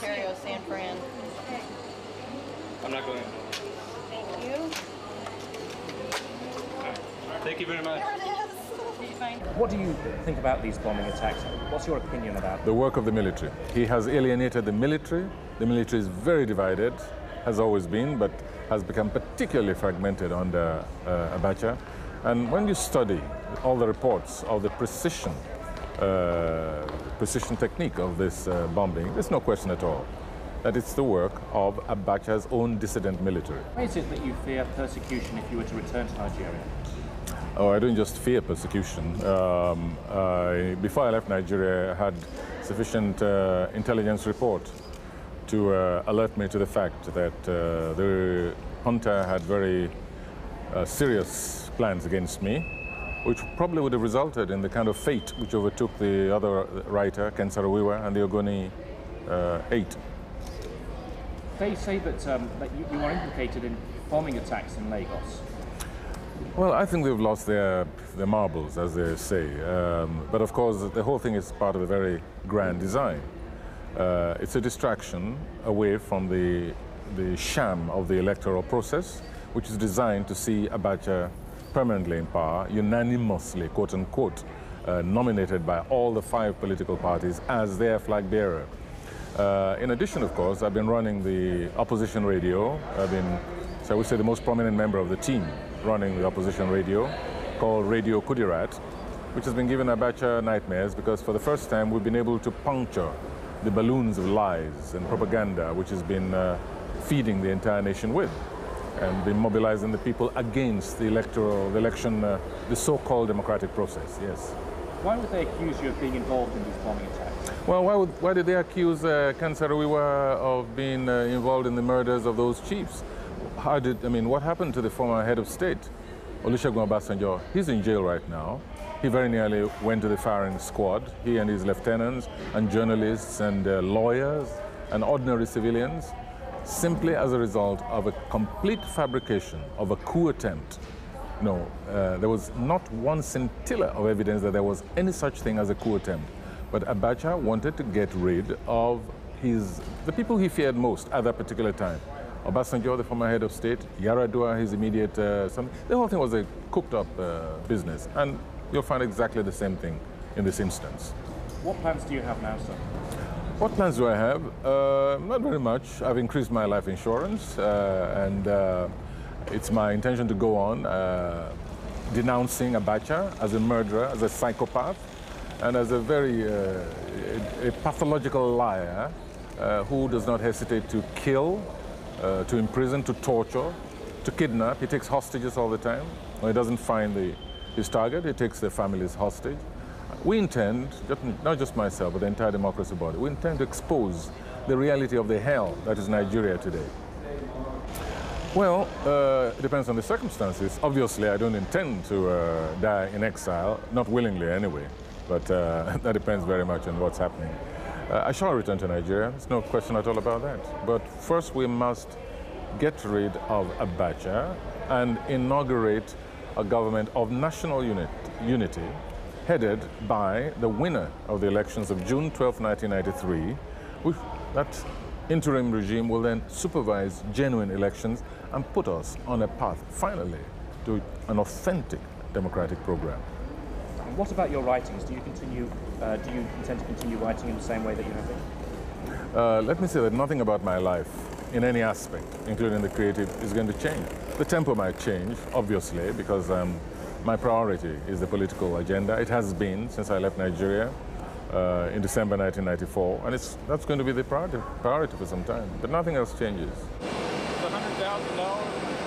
Ontario, San Fran. I'm not going. Thank you. Thank you very much. There it is. Fine. What do you think about these bombing attacks? What's your opinion about it? The work of the military. He has alienated the military. The military is very divided, has always been, but has become particularly fragmented under Abacha. And when you study all the reports of the precision technique of this bombing, there's no question at all that it's the work of Abacha's own dissident military. Why is it that you fear persecution if you were to return to Nigeria? Oh, I don't just fear persecution. Before I left Nigeria, I had sufficient intelligence report to alert me to the fact that the junta had very serious plans against me, which probably would have resulted in the kind of fate which overtook the other writer, Ken Saro-Wiwa, and the Ogoni 8. They say that you are implicated in bombing attacks in Lagos. Well, I think they've lost their marbles, as they say. But of course, the whole thing is part of a very grand design. It's a distraction away from the sham of the electoral process, which is designed to see Abacha permanently in power, unanimously, quote unquote, nominated by all the 5 political parties as their flag bearer. In addition, of course, I've been running the opposition radio. I've been, so I would say, the most prominent member of the team running the opposition radio, called Radio Kudirat, which has been giving Abacha nightmares because for the first time we've been able to puncture the balloons of lies and propaganda which has been feeding the entire nation with, and been mobilizing the people against the election, the so-called democratic process, yes. Why would they accuse you of being involved in these bombing attacks? Well, why did they accuse Ken Saro-Wiwa of being involved in the murders of those chiefs? What happened to the former head of state, Olusegun Obasanjo? He's in jail right now. He very nearly went to the firing squad, he and his lieutenants and journalists and lawyers and ordinary civilians, simply as a result of a complete fabrication of a coup attempt. No, there was not one scintilla of evidence that there was any such thing as a coup attempt. But Abacha wanted to get rid of the people he feared most at that particular time. Obasanjo, the former head of state, Yaradua, his immediate son. The whole thing was a cooked-up business, and you'll find exactly the same thing in this instance. What plans do you have now, sir? What plans do I have? Not very much. I've increased my life insurance, and it's my intention to go on denouncing Abacha as a murderer, as a psychopath, and as a very a pathological liar who does not hesitate to kill, to imprison, to torture, to kidnap. He takes hostages all the time. When he doesn't find his target, he takes their families hostage. We intend, not just myself, but the entire democracy body, we intend to expose the reality of the hell that is Nigeria today. Well, it depends on the circumstances. Obviously, I don't intend to die in exile, not willingly anyway, but that depends very much on what's happening. I shall return to Nigeria, there's no question at all about that. But first we must get rid of Abacha and inaugurate a government of national unity headed by the winner of the elections of June 12, 1993. That interim regime will then supervise genuine elections and put us on a path, finally, to an authentic democratic program. And what about your writings? Do you intend to continue writing in the same way that you have been? Let me say that nothing about my life, in any aspect, including the creative, is going to change. The tempo might change, obviously, because my priority is the political agenda. It has been since I left Nigeria in December 1994, and that's going to be the priority for some time. But nothing else changes. $100,000.